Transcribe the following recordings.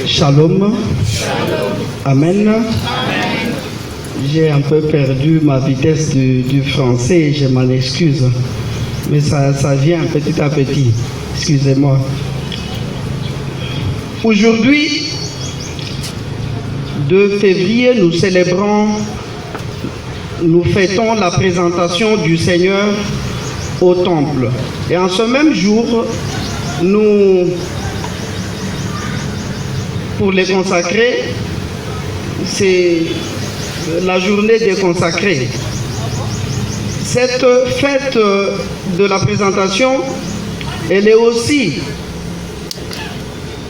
Shalom. Amen. J'ai un peu perdu ma vitesse du français et je m'en excuse. Mais ça vient petit à petit. Excusez-moi. Aujourd'hui, 2 février, nous fêtons la présentation du Seigneur au temple. Et en ce même jour, pour les consacrés, c'est la journée des consacrés. Cette fête de la présentation, elle est aussi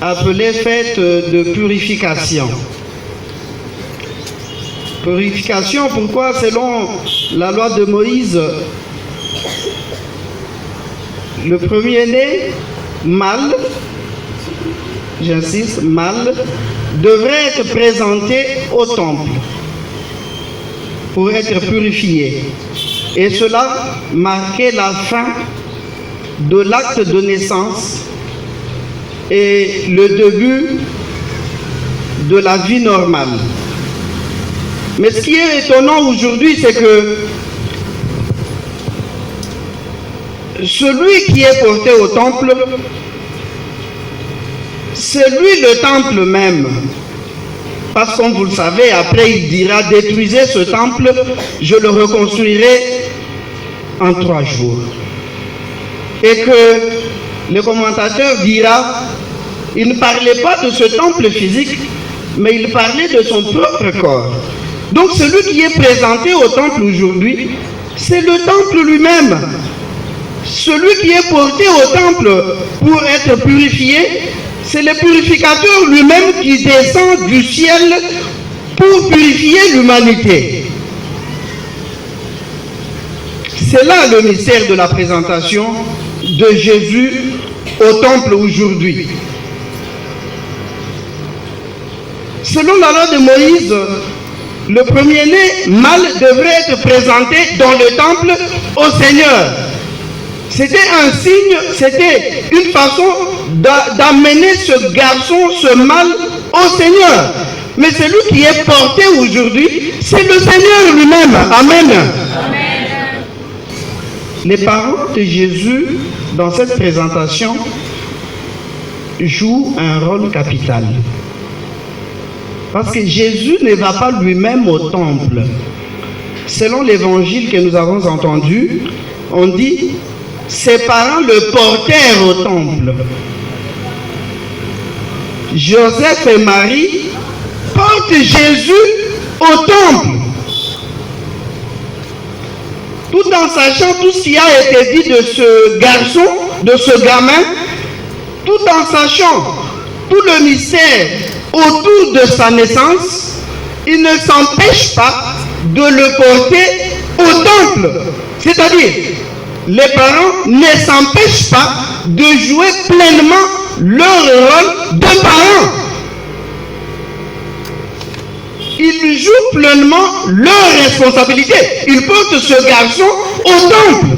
appelée fête de purification. Purification, pourquoi? Selon la loi de Moïse, le premier-né, mâle, j'insiste, mâle, devrait être présenté au temple pour être purifié. Et cela marquait la fin de l'acte de naissance et le début de la vie normale. Mais ce qui est étonnant aujourd'hui, c'est que celui qui est porté au temple, c'est lui le temple même. Parce que comme vous le savez, après il dira, détruisez ce temple, je le reconstruirai en 3 jours. Et que le commentateur dira, il ne parlait pas de ce temple physique, mais il parlait de son propre corps. Donc celui qui est présenté au temple aujourd'hui, c'est le temple lui-même. Celui qui est porté au temple pour être purifié, c'est le purificateur lui-même qui descend du ciel pour purifier l'humanité. C'est là le mystère de la présentation de Jésus au temple aujourd'hui. Selon la loi de Moïse, le premier-né mâle devrait être présenté dans le temple au Seigneur. C'était un signe, c'était une façon d'amener ce garçon, ce mâle au Seigneur. Mais celui qui est porté aujourd'hui, c'est le Seigneur lui-même. Amen. Amen. Les parents de Jésus, dans cette présentation, jouent un rôle capital. Parce que Jésus ne va pas lui-même au temple. Selon l'évangile que nous avons entendu, on dit, ses parents le portèrent au temple. Joseph et Marie portent Jésus au temple. Tout en sachant tout ce qui a été dit de ce garçon, de ce gamin, tout en sachant tout le mystère autour de sa naissance, il ne s'empêche pas de le porter au temple. C'est-à-dire, les parents ne s'empêchent pas de jouer pleinement leur rôle de parents. Ils jouent pleinement leur responsabilité. Ils portent ce garçon au temple.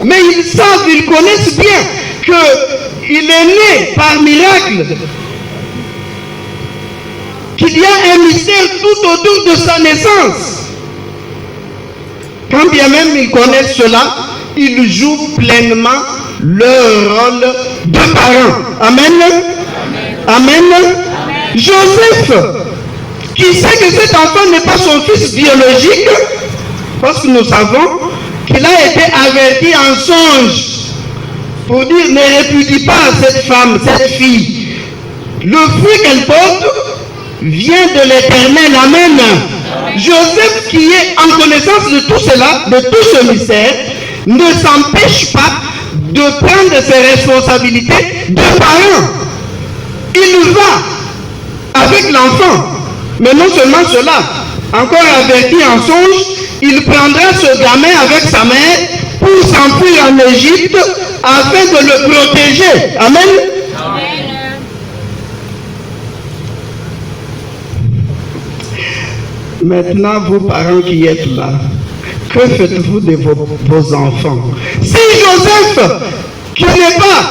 Mais ils savent, ils connaissent bien qu'il est né par miracle. Qu'il y a un mystère tout autour de sa naissance. Quand bien même ils connaissent cela, ils jouent pleinement leur rôle de parents. Amen. Amen. Amen. Joseph, qui sait que cet enfant n'est pas son fils biologique, parce que nous savons qu'il a été averti en songe pour dire ne répudie pas cette femme, cette fille. Le fruit qu'elle porte vient de l'Éternel. Amen. Joseph, qui est en connaissance de tout cela, de tout ce mystère, ne s'empêche pas de prendre ses responsabilités de parent. Il va avec l'enfant. Mais non seulement cela, encore averti en songe, il prendra ce gamin avec sa mère pour s'enfuir en Égypte afin de le protéger. Amen. Amen. Maintenant, vous parents qui êtes là, que faites-vous de vos enfants? Si Joseph, qui n'est pas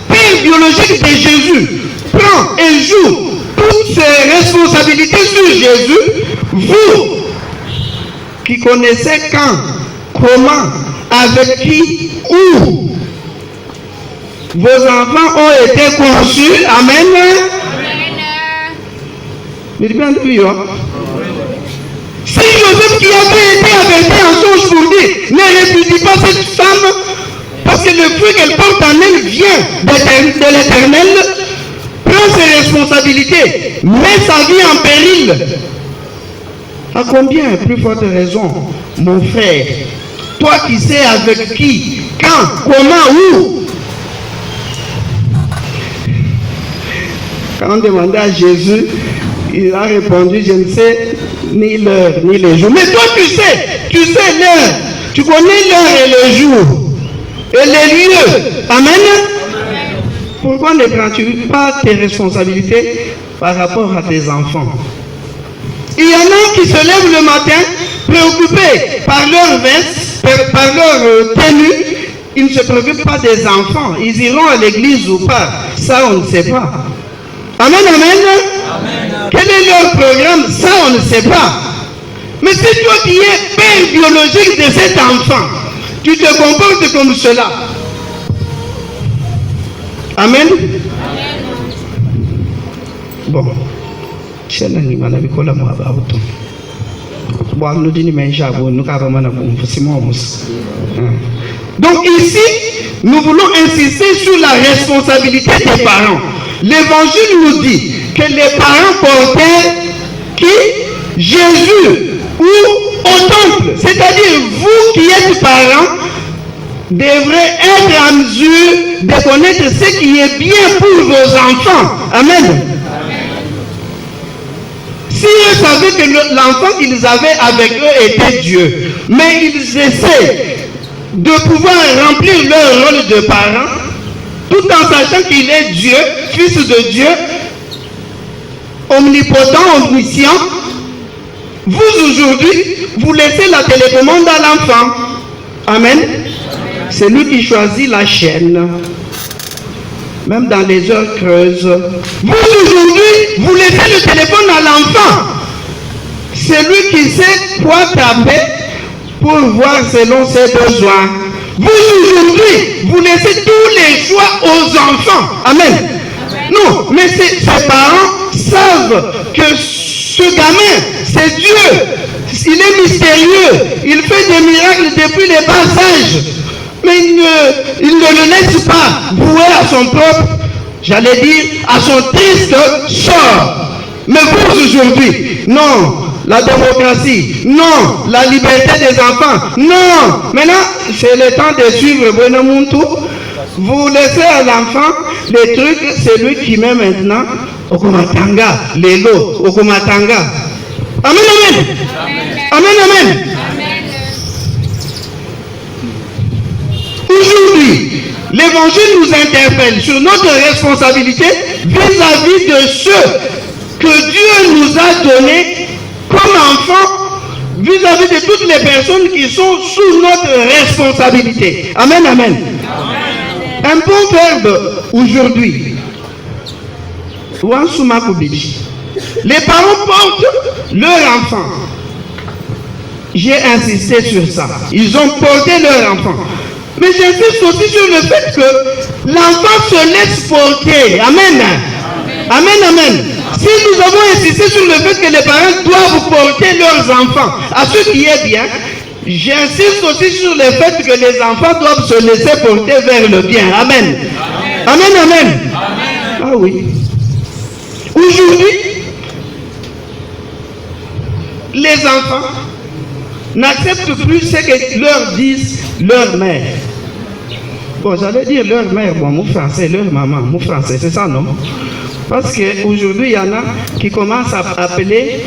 père biologique de Jésus, prend et joue toutes ces responsabilités sur Jésus, vous qui connaissez quand, comment, avec qui, où vos enfants ont été conçus. Amen. Mais bien vu, hein? Si Joseph qui avait été averti en songe pour dire, ne répudie pas cette femme, parce que le fruit qu'elle porte en elle vient de l'Éternel, prend ses responsabilités, met sa vie en péril. À combien plus forte raison, mon frère, toi qui sais avec qui, quand, comment, où? Quand on demandait à Jésus, il a répondu, je ne sais ni l'heure, ni le jour. Mais toi tu sais l'heure, tu connais l'heure et le jour, et les lieux. Amen. Pourquoi ne prends-tu pas tes responsabilités par rapport à tes enfants? Il y en a qui se lèvent le matin préoccupés par leur veste, par leur tenue. Ils ne se préoccupent pas des enfants. Ils iront à l'église ou pas. Ça, on ne sait pas. Amen, amen. Amen. Quel est leur programme? Ça, on ne sait pas. Mais c'est toi qui es père biologique de cet enfant. Tu te comportes comme cela. Amen. Amen. Bon. Donc ici, nous voulons insister sur la responsabilité des parents. L'évangile nous dit que les parents portaient qui? Jésus ou au temple. C'est-à-dire, vous qui êtes parents, devrez être en mesure de connaître ce qui est bien pour vos enfants. Amen. Si eux savaient que l'enfant qu'ils avaient avec eux était Dieu, mais ils essaient de pouvoir remplir leur rôle de parents, tout en sachant qu'il est Dieu, Fils de Dieu, omnipotent, omniscient, vous aujourd'hui, vous laissez la télécommande à l'enfant. Amen. C'est lui qui choisit la chaîne. Même dans les heures creuses. Vous aujourd'hui, vous laissez le téléphone à l'enfant. C'est lui qui sait quoi taper pour voir selon ses besoins. Vous aujourd'hui, vous laissez tous les choix aux enfants. Amen. Non, mais ces parents savent que ce gamin, c'est Dieu. Il est mystérieux. Il fait des miracles depuis les bas âges. Mais il ne le laisse pas vouer à son propre, j'allais dire, à son triste sort. Mais vous aujourd'hui, non, la démocratie, non, la liberté des enfants, non. Maintenant, c'est le temps de suivre Benemuntu. Vous laissez à l'enfant les trucs, c'est lui qui met maintenant Okumatanga, les lots, Okumatanga. Amen, amen. Amen, amen. Aujourd'hui, l'évangile nous interpelle sur notre responsabilité vis-à-vis de ceux que Dieu nous a donnés comme enfants, vis-à-vis de toutes les personnes qui sont sous notre responsabilité. Amen, amen. Un bon verbe aujourd'hui. Les parents portent leur enfant. J'ai insisté sur ça. Ils ont porté leur enfant. Mais j'insiste aussi sur le fait que l'enfant se laisse porter. Amen. Amen, amen. Si nous avons insisté sur le fait que les parents doivent porter leurs enfants à ce qui est bien, j'insiste aussi sur le fait que les enfants doivent se laisser porter vers le bien. Amen. Amen, amen. Ah oui. Aujourd'hui, les enfants n'acceptent plus ce que leur disent leur mère. Bon, j'allais dire leur mère, bon, mon français, leur maman, mon français, c'est ça, non? Parce qu'aujourd'hui, il y en a qui commencent à appeler,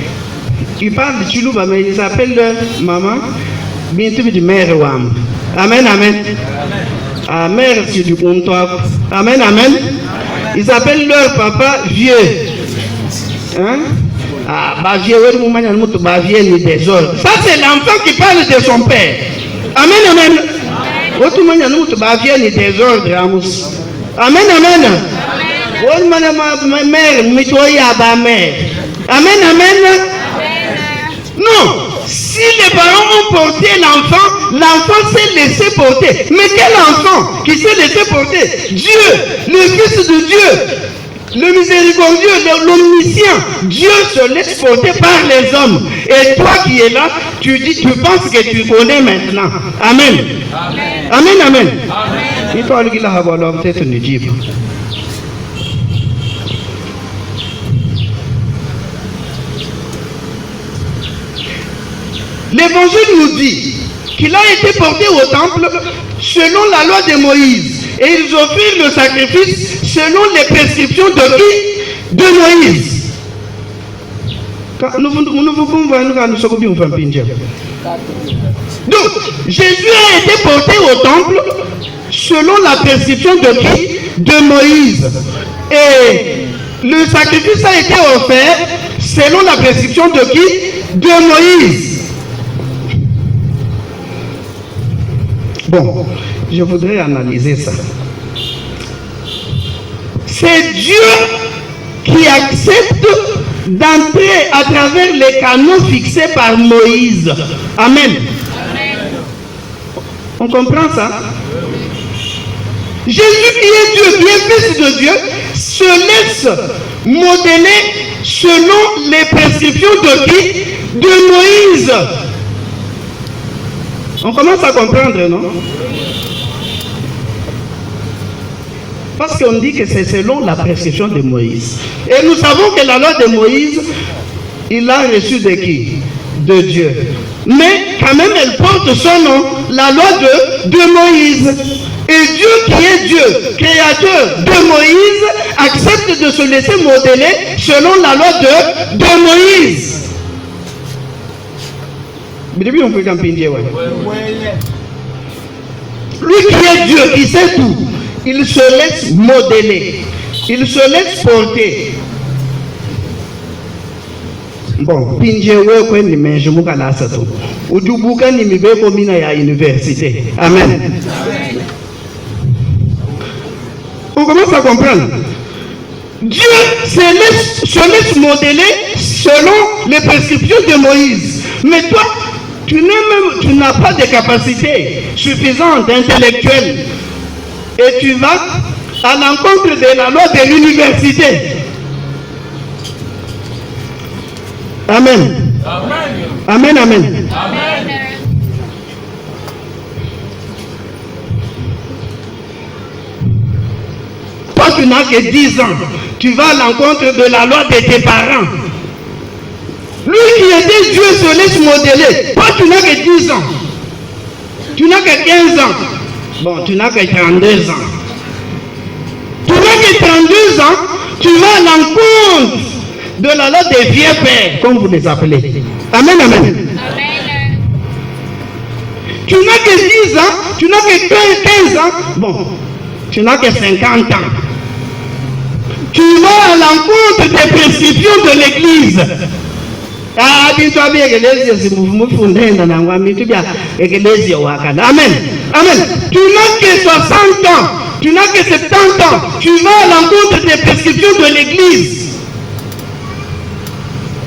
ils parlent de Chilouba, mais ils appellent leur maman, bientôt du mère Wam. Amen, amen. Ah, mère, c'est du comptoir. Amen, amen. Ils appellent leur papa vieux. Hein? Ah, bah vieux, bah vieux, ni désordre. Ça, c'est l'enfant qui parle de son père. Amen, amen. Amen, amen. Oui, ma mère, mère. Amen, amen. Non, si les parents ont porté l'enfant s'est laissé porter. Mais quel enfant qui s'est laissé porter? Dieu, le Fils de Dieu, le miséricordieux, l'omniscient. Dieu se laisse porter par les hommes. Et toi qui es là, tu penses que tu connais maintenant. Amen. Amen, amen. Et toi, le gars, peut-être une Dieu. L'Évangile nous dit qu'il a été porté au temple selon la loi de Moïse. Et ils offrirent le sacrifice selon les prescriptions de qui? De Moïse. Donc, Jésus a été porté au temple selon la prescription de qui? De Moïse. Et le sacrifice a été offert selon la prescription de qui? De Moïse. Bon, je voudrais analyser ça. C'est Dieu qui accepte d'entrer à travers les canaux fixés par Moïse. Amen. On comprend ça? Jésus qui est Dieu, qui est Fils de Dieu, se laisse modeler selon les prescriptions de qui? De Moïse. On commence à comprendre, non? Parce qu'on dit que c'est selon la prescription de Moïse. Et nous savons que la loi de Moïse, il l'a reçue de qui? De Dieu. Mais quand même, elle porte son nom, la loi de Moïse. Et Dieu qui est Dieu, créateur de Moïse, accepte de se laisser modeler selon la loi de Moïse. Lui qui est Dieu, qui sait tout, il se laisse modeler, il se laisse porter. Bon, pinjewe ni menjumuka la sato. Udubuka ni mibeko mina ya université. Amen. On commence à comprendre. Dieu se laisse modeler selon les prescriptions de Moïse. Mais toi, tu n'as pas de capacité suffisante, intellectuelle. Et tu vas à l'encontre de la loi de l'université. Amen. Amen, amen. Toi, tu n'as que 10 ans. Tu vas à l'encontre de la loi de tes parents. Lui qui était Dieu se laisse modeler. Toi, tu n'as que 10 ans. Tu n'as que 15 ans. Bon, tu n'as que 32 ans. Tu n'as que 32 ans. Tu vas à l'encontre de la loi des vieux pères, comme vous les appelez. Amen, amen. Tu n'as que 10 ans. Tu n'as que 15 ans. Bon, tu n'as que 50 ans. Tu vas à l'encontre des prescriptions de l'Église. Amen. Amen. Tu n'as que 60 ans. Tu n'as que 70 ans. Tu vas à l'encontre des prescriptions de l'Église.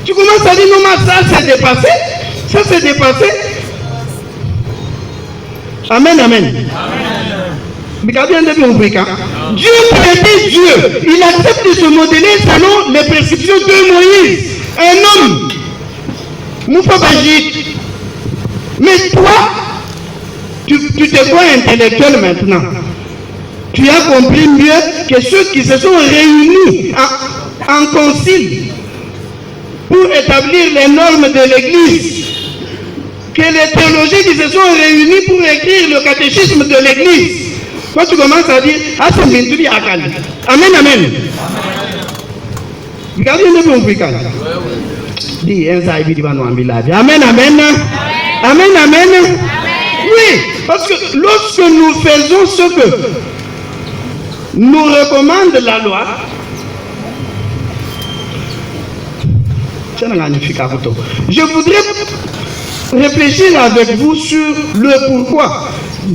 Tu commences à dire non, mais ça c'est dépassé. Ça c'est dépassé. Amen, amen. Dieu qui était Dieu, il accepte de se modeler selon les prescriptions de Moïse. Un homme. Mais toi, tu te vois intellectuel maintenant. Tu as compris mieux que ceux qui se sont réunis en concile pour établir les normes de l'Église. Que les théologiens qui se sont réunis pour écrire le catéchisme de l'Église. Quand tu commences à dire, ah c'est Mintuli Akali. Amen, amen. Regardez le bon week-end. Dis, amen, amen. Amen, amen. Oui, parce que lorsque nous faisons ce que nous recommande la loi, je voudrais réfléchir avec vous sur le pourquoi.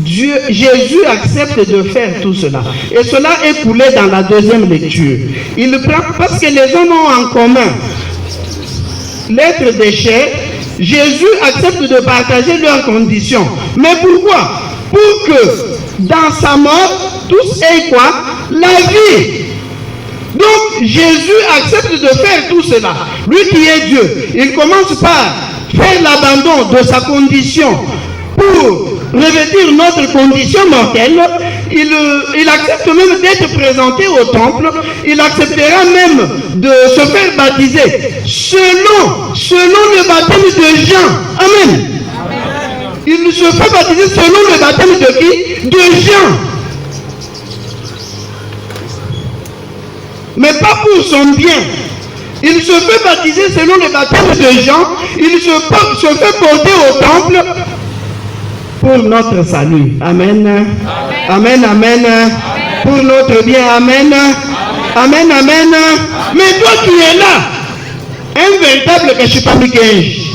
Jésus accepte de faire tout cela. Et cela est coulé dans la deuxième lecture. Il prend, parce que les hommes ont en commun l'être des chairs, Jésus accepte de partager leurs conditions. Mais pourquoi? Pour que dans sa mort, tous aient quoi? La vie. Donc Jésus accepte de faire tout cela. Lui qui est Dieu, il commence par faire l'abandon de sa condition pour revêtir notre condition mortelle. Il accepte même d'être présenté au temple. Il acceptera même de se faire baptiser selon le baptême de Jean. Amen. Il se fait baptiser selon le baptême de qui? De Jean. Mais pas pour son bien. Il se fait baptiser selon le baptême de Jean. Il se fait porter au temple pour notre salut. Amen. Amen, amen. Pour notre bien. Amen. Amen, amen. Mais toi qui es là, un véritable Keshipa Mikenji.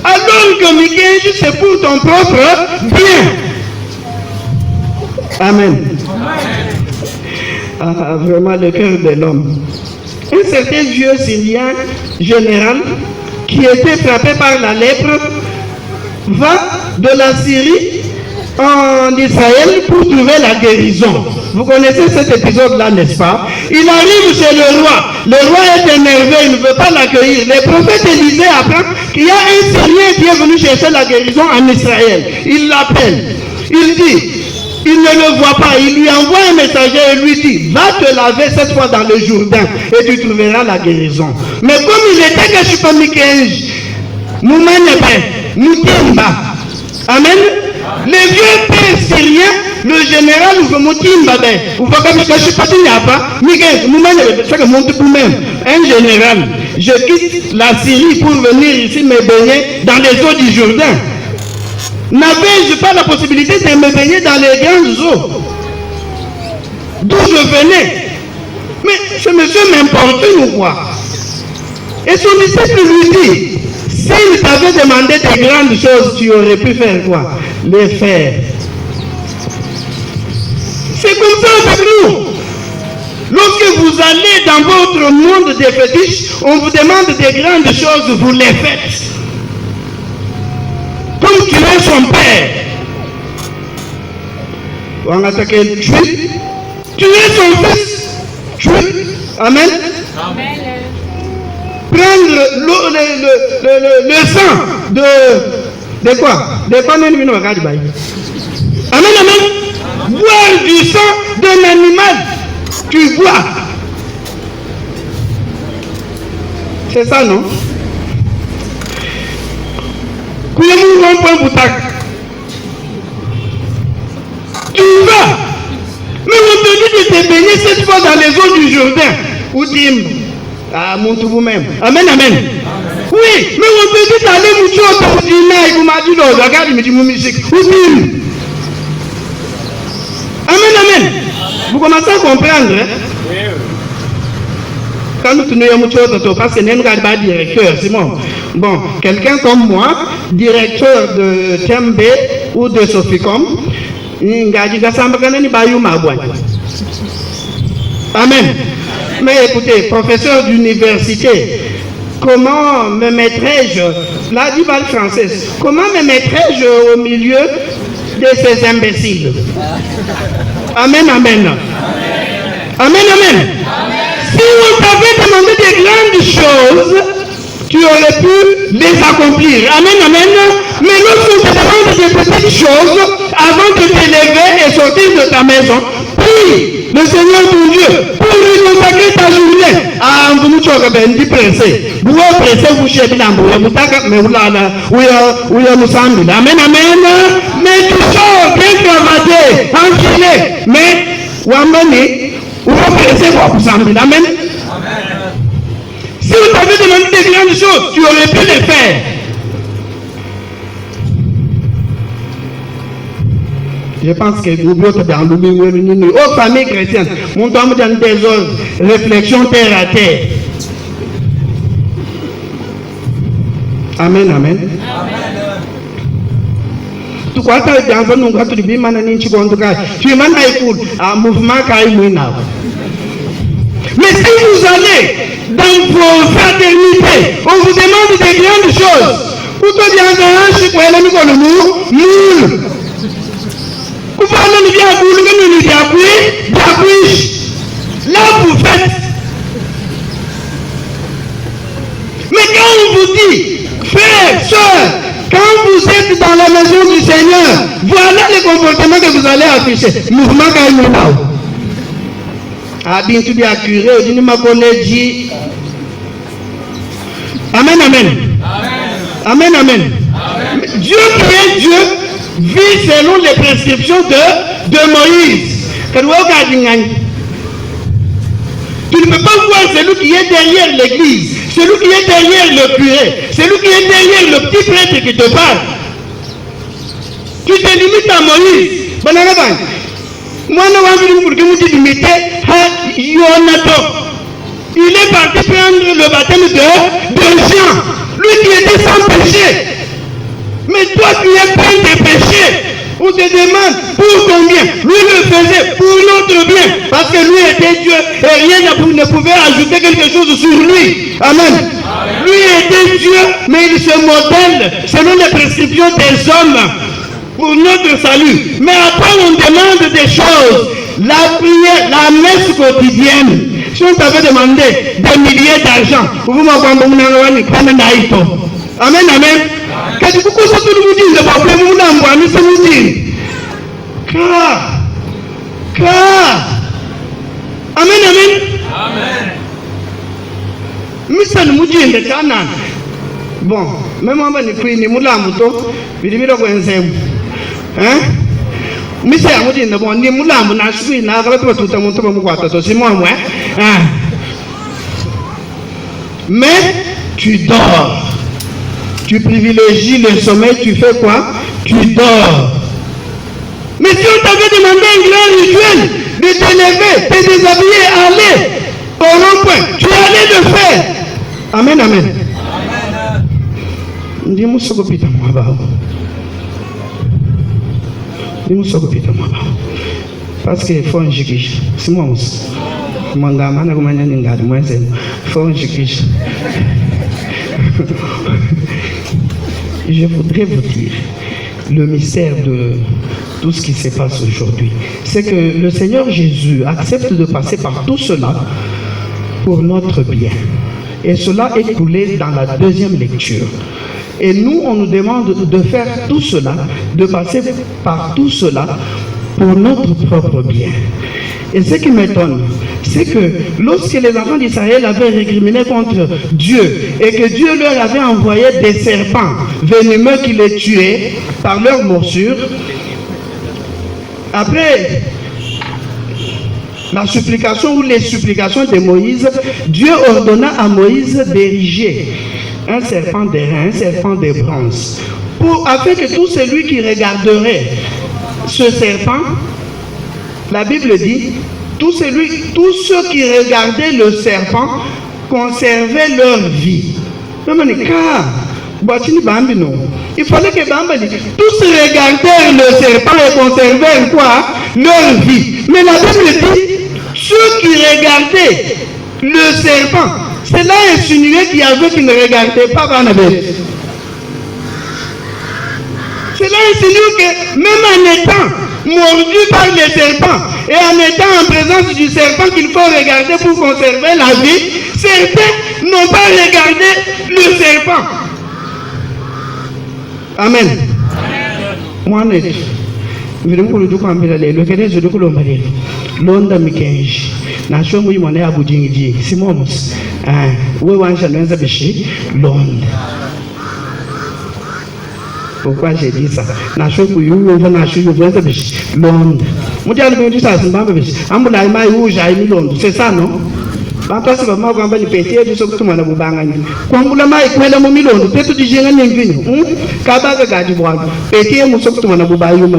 Alors que Mikenji, c'est pour ton propre bien. Amen. Ah, vraiment le cœur de l'homme. Un certain vieux Syrien général qui était frappé par la lèpre va de la Syrie en Israël pour trouver la guérison. Vous connaissez cet épisode-là, n'est-ce pas? Il arrive chez le roi. Le roi est énervé, il ne veut pas l'accueillir. Le prophète Élisée apprend qu'il y a un Syrien qui est venu chercher la guérison en Israël. Il l'appelle. Il dit, il ne le voit pas. Il lui envoie un messager et lui dit, va te laver cette fois dans le Jourdain et tu trouveras la guérison. Mais comme il était que je suis pas Mikenji, Moutimba. Amen. Les vieux pères syriens, le général Moutimba, un général, je quitte la Syrie pour venir ici me baigner dans les eaux du Jourdain. N'avais-je pas la possibilité de me baigner dans les grandes eaux d'où je venais? Mais ce monsieur m'importune ou quoi? Et son disciple lui dit, s'il t'avait demandé des grandes choses, tu aurais pu faire quoi? Les faire. C'est comme ça avec nous. Lorsque vous allez dans votre monde des fétiches, on vous demande des grandes choses, vous les faites. Comme tu es son père. On attaque tu es son fils. Amen. Amen. Prendre le sang de quoi? Amen, amen. Boire du sang d'un animal. Tu bois. C'est ça, non? Tu vas. Mais on te dit de te baigner cette fois dans les eaux du Jourdain. Ou dim. Ah, mon tout vous-même. Amen, amen. Oui, mais on te dit d'aller moucher au Tordina et vous m'avez dit, non, regarde, il me dit, mon musique. Ou dim. Amen, amen. Vous commencez à comprendre, hein? Quand nous tenons à parce que nous n'avons pas de directeur, c'est bon. Bon, quelqu'un comme moi, directeur de TMB ou de Soficom, amen. Mais écoutez, professeur d'université, comment me mettrais-je, là dit mal française, comment me mettrais-je au milieu de ces imbéciles? Amen, amen. Amen, amen. Si on t'avait demandé des grandes choses, tu aurais pu les accomplir. Amen, amen. Mais lorsqu'on te demande des petites choses, avant de t'élever et sortir de ta maison, prie le Seigneur ton Dieu pour lui consacrer ta journée. Ah, vous nous dit pressé. Vous pressez, vous cherchez l'amour. Vous t'avez mais vous nous semble. Amen, amen. Mais tu sors bien cravaté, enfilé. Mais, ou amené, ou pressé, vous semble. Amen. Si vous t'avez demandé des grandes choses, tu aurais pu les faire. Je pense que vous êtes dans le aux familles chrétiennes, mon temps dans des ordres, réflexion terre à terre. Amen, amen. tu crois que tu as un mouvement qui est mouvement qui est mais si vous allez dans vos fraternités, on vous demande des grandes choses. Vous te dites, là vous faites. Mais quand on vous dit, frères, sœurs, quand vous êtes dans la maison du Seigneur, voilà les comportements que vous allez afficher. Mouvement Kaïmouna. Ah, bien tout bien curé, on dit, ma collègue. Amen, amen. Amen, amen. Dieu qui est Dieu vit selon les prescriptions de Moïse. Tu ne peux pas voir celui qui est derrière l'église, celui qui est derrière le curé, celui qui est derrière le petit prêtre qui te parle. Tu te limites à Moïse. Moi, il est parti prendre le baptême de Jean, lui qui était sans péché. Mais toi qui es plein de péchés, on te demande pour combien. Lui le faisait pour notre bien, parce que lui était Dieu et rien ne pouvait ajouter quelque chose sur lui. Amen. Lui était Dieu, mais il se modèle selon les prescriptions des hommes pour notre salut. Mais après on demande des choses. La prière, la messe quotidienne. Si on t'avait demandé des milliers d'argent, vous m'avez demandé amen, amen. Quand vous tout le monde dit, le problème, vous n'avez pas car. Amen, amen. Mais ça nous dit, le canan. Bon, même moi, je prie, je moula moto, je dis, hein? Mais c'est à vous dire, bon, ni moula, mon assoui, n'a pas tout le monde, c'est moi, moi. Mais tu dors. Tu privilégies le sommeil, tu fais quoi? Tu dors. Mais si on t'avait demandé un grand rituel de te lever, de te déshabiller, aller au rond-point, tu allais le faire. Amen, amen. Dis-moi ce que tu as moi. Parce qu'il faut un jikish. C'est moi aussi. Mon gamin, faut un jikish. Je voudrais vous dire le mystère de tout ce qui se passe aujourd'hui. C'est que le Seigneur Jésus accepte de passer par tout cela pour notre bien. Et cela est coulé dans la deuxième lecture. Et nous, on nous demande de faire tout cela, de passer par tout cela pour notre propre bien. Et ce qui m'étonne, c'est que lorsque les enfants d'Israël avaient récriminé contre Dieu et que Dieu leur avait envoyé des serpents venimeux qui les tuaient par leurs morsures, après la supplication ou les supplications de Moïse, Dieu ordonna à Moïse d'ériger un serpent d'airain, un serpent de bronze, afin que tout celui qui regarderait ce serpent, la Bible dit, tous ceux qui regardaient le serpent conservaient leur vie. Il fallait que tous regardèrent le serpent et conservèrent quoi? Leur vie. Mais la Bible dit, ceux qui regardaient le serpent, cela insinuait qu'il y avait qui ne regardaient pas Barnabé. Cela insinue que même en étant mordu par les serpents et en étant en présence du serpent qu'il faut regarder pour conserver la vie, certains n'ont pas regardé le serpent. Amen. Moi, pourquoi j'ai dit ça? C'est ça, non?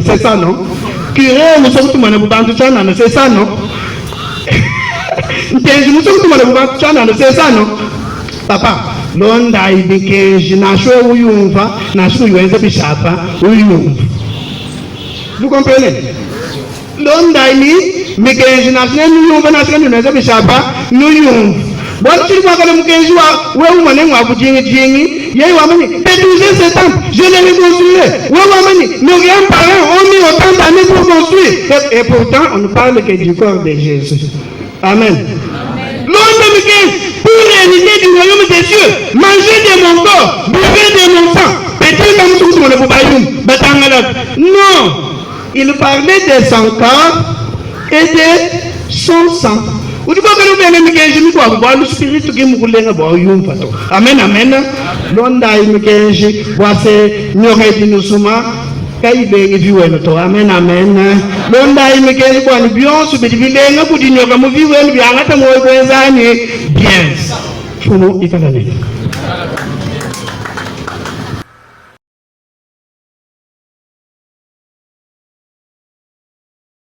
C'est ça, non? C'est ça, non? C'est ça, non? Papa, londa ibike jinashwe uyumva nashu yuenze bishapa uyumva Vous comprenez? L'ondaini, mais que je n'ai pas nous avons national nous n'avons pas nous avons. Bon, tu vois que le Mukenji wa où on est wa bujingi jingi, yé wa mani, et 12 ans, je l'ai reconstruit. Wa mani, nos grands-parents ont mis autant d'années pour construire. Et pourtant, on ne parle que du corps de Jésus. Amen. L'homme pour l'unité du royaume des cieux, mangez de mon corps, buvez de mon sang, pétez comme tout le monde. Non, il parlait de son corps et de son sang. Vous dites que nous venons de voir le spirit qui nous voulait voir. Amen, amen. L'onda il me dit, voici, nous nous sommes. Amen, amen. L'onda il me dit, bon, bien, ce que tu veux dire, nous disons que nous vivons bien, nous vivons bien. Pour nous, il faut